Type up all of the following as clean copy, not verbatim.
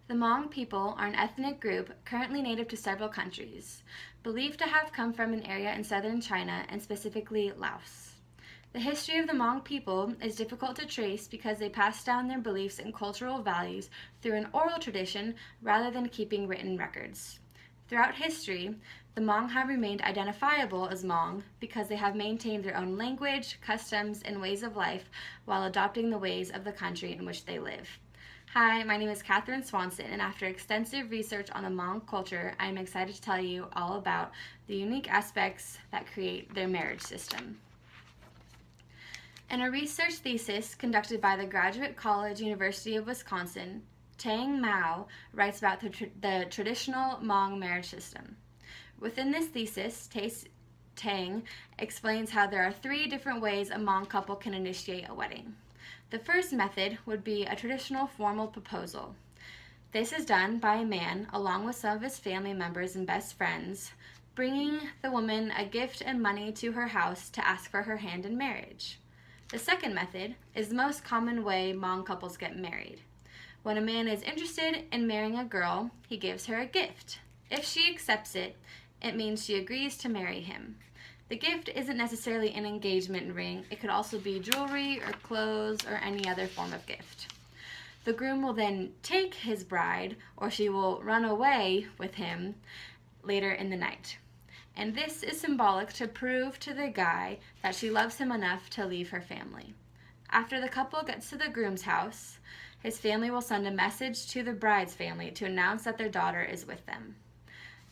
The Hmong people are an ethnic group currently native to several countries, believed to have come from an area in southern China and specifically Laos. The history of the Hmong people is difficult to trace because they passed down their beliefs and cultural values through an oral tradition rather than keeping written records. Throughout history, the Hmong have remained identifiable as Hmong because they have maintained their own language, customs, and ways of life while adopting the ways of the country in which they live. Hi, my name is Catherine Swanson, and after extensive research on the Hmong culture, I am excited to tell you all about the unique aspects that create their marriage system. In a research thesis conducted by the Graduate College University of Wisconsin, Tang Mao writes about the traditional Hmong marriage system. Within this thesis, Tang explains how there are 3 different ways a Hmong couple can initiate a wedding. The first method would be a traditional formal proposal. This is done by a man along with some of his family members and best friends, bringing the woman a gift and money to her house to ask for her hand in marriage. The second method is the most common way Hmong couples get married. When a man is interested in marrying a girl, he gives her a gift. If she accepts it, it means she agrees to marry him. The gift isn't necessarily an engagement ring. It could also be jewelry or clothes or any other form of gift. The groom will then take his bride, or she will run away with him later in the night. And this is symbolic to prove to the guy that she loves him enough to leave her family. After the couple gets to the groom's house, his family will send a message to the bride's family to announce that their daughter is with them.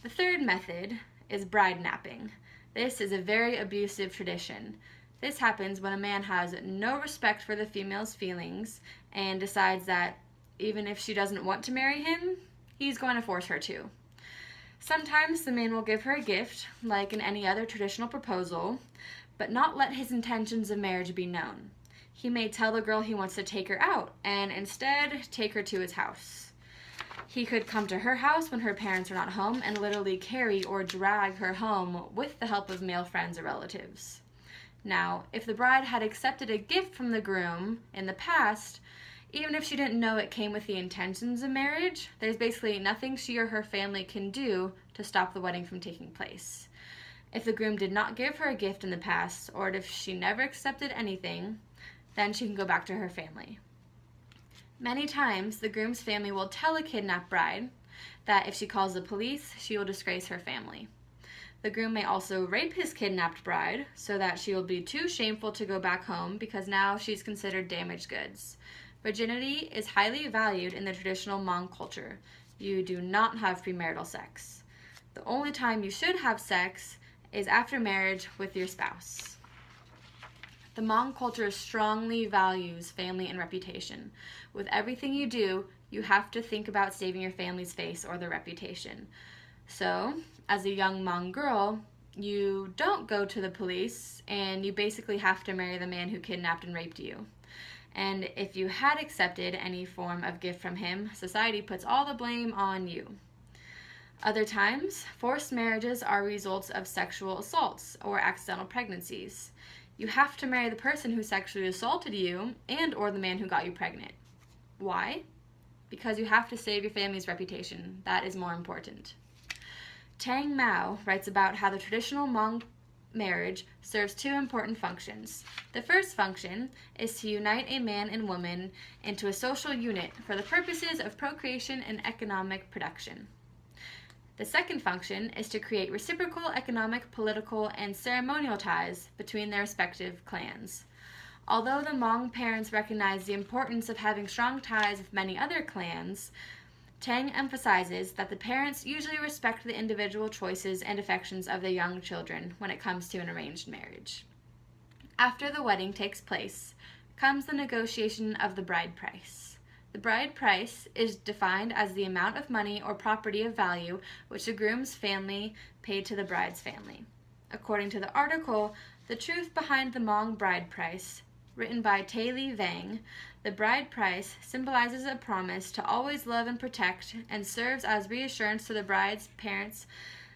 The third method is bride napping. This is a very abusive tradition. This happens when a man has no respect for the female's feelings and decides that even if she doesn't want to marry him, he's going to force her to. Sometimes the man will give her a gift, like in any other traditional proposal, but not let his intentions of marriage be known. He may tell the girl he wants to take her out and instead take her to his house. He could come to her house when her parents are not home and literally carry or drag her home with the help of male friends or relatives. Now, if the bride had accepted a gift from the groom in the past, even if she didn't know it came with the intentions of marriage, there's basically nothing she or her family can do to stop the wedding from taking place. If the groom did not give her a gift in the past, or if she never accepted anything, then she can go back to her family. Many times, the groom's family will tell a kidnapped bride that if she calls the police, she will disgrace her family. The groom may also rape his kidnapped bride so that she will be too shameful to go back home because now she's considered damaged goods. Virginity is highly valued in the traditional Hmong culture. You do not have premarital sex. The only time you should have sex is after marriage with your spouse. The Hmong culture strongly values family and reputation. With everything you do, you have to think about saving your family's face or their reputation. So, as a young Hmong girl, you don't go to the police and you basically have to marry the man who kidnapped and raped you. And if you had accepted any form of gift from him, society puts all the blame on you. Other times, forced marriages are results of sexual assaults or accidental pregnancies. You have to marry the person who sexually assaulted you and or the man who got you pregnant. Why? Because you have to save your family's reputation. That is more important. Tang Mao writes about how the traditional Hmong marriage serves 2 important functions. The first function is to unite a man and woman into a social unit for the purposes of procreation and economic production. The second function is to create reciprocal economic, political, and ceremonial ties between their respective clans. Although the Hmong parents recognize the importance of having strong ties with many other clans, Tang emphasizes that the parents usually respect the individual choices and affections of their young children when it comes to an arranged marriage. After the wedding takes place, comes the negotiation of the bride price. The bride price is defined as the amount of money or property of value which the groom's family paid to the bride's family. According to the article, The Truth Behind the Hmong Bride Price, written by Tae-Lee Vang, the bride price symbolizes a promise to always love and protect and serves as reassurance to the bride's parents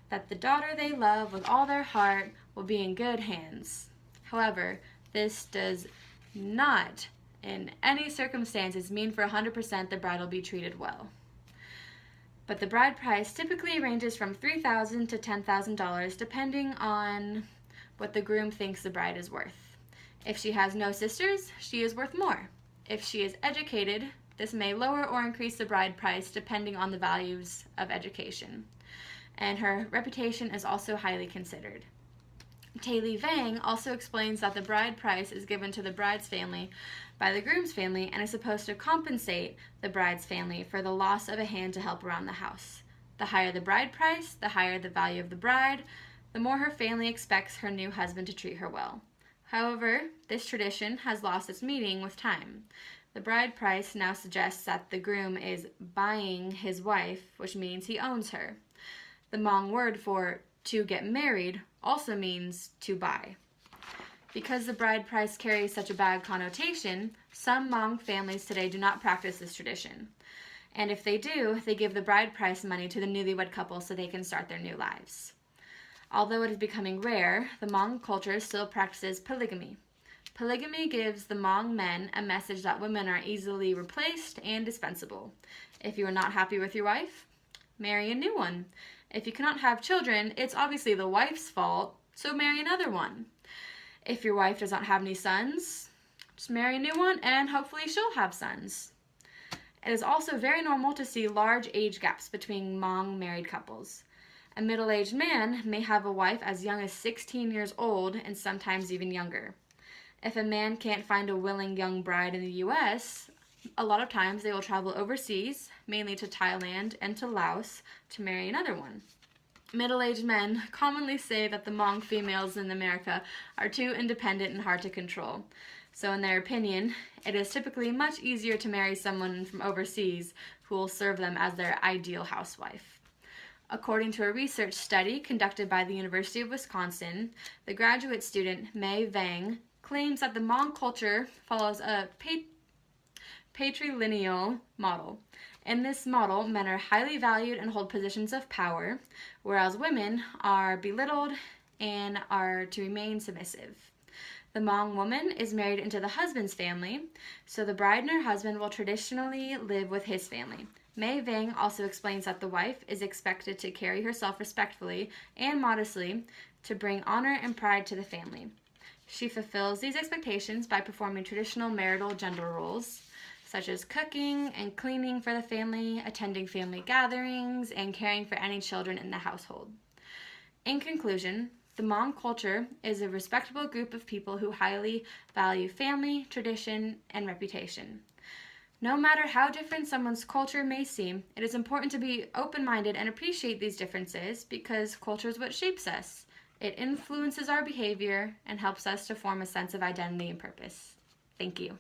that the daughter they love with all their heart will be in good hands. However, this does not in any circumstances mean for 100% the bride will be treated well. But the bride price typically ranges from $3,000 to $10,000 depending on what the groom thinks the bride is worth. If she has no sisters, she is worth more. If she is educated, this may lower or increase the bride price depending on the values of education. And her reputation is also highly considered. Taylor Vang also explains that the bride price is given to the bride's family by the groom's family and is supposed to compensate the bride's family for the loss of a hand to help around the house. The higher the bride price, the higher the value of the bride, the more her family expects her new husband to treat her well. However, this tradition has lost its meaning with time. The bride price now suggests that the groom is buying his wife, which means he owns her. The Hmong word for to get married also means to buy. Because the bride price carries such a bad connotation, some Hmong families today do not practice this tradition. And if they do, they give the bride price money to the newlywed couple so they can start their new lives. Although it is becoming rare, the Hmong culture still practices polygamy. Polygamy gives the Hmong men a message that women are easily replaced and dispensable. If you are not happy with your wife, marry a new one. If you cannot have children, it's obviously the wife's fault, so marry another one. If your wife does not have any sons, just marry a new one and hopefully she'll have sons. It is also very normal to see large age gaps between Hmong married couples. A middle-aged man may have a wife as young as 16 years old and sometimes even younger. If a man can't find a willing young bride in the U.S., a lot of times they will travel overseas, mainly to Thailand and to Laos, to marry another one. Middle-aged men commonly say that the Hmong females in America are too independent and hard to control. So in their opinion, it is typically much easier to marry someone from overseas who will serve them as their ideal housewife. According to a research study conducted by the University of Wisconsin, the graduate student Mei Vang claims that the Hmong culture follows a patrilineal model. In this model, men are highly valued and hold positions of power, whereas women are belittled and are to remain submissive. The Hmong woman is married into the husband's family, so the bride and her husband will traditionally live with his family. Mei Vang also explains that the wife is expected to carry herself respectfully and modestly to bring honor and pride to the family. She fulfills these expectations by performing traditional marital gender roles, such as cooking and cleaning for the family, attending family gatherings, and caring for any children in the household. In conclusion, the Hmong culture is a respectable group of people who highly value family, tradition, and reputation. No matter how different someone's culture may seem, it is important to be open-minded and appreciate these differences because culture is what shapes us. It influences our behavior and helps us to form a sense of identity and purpose. Thank you.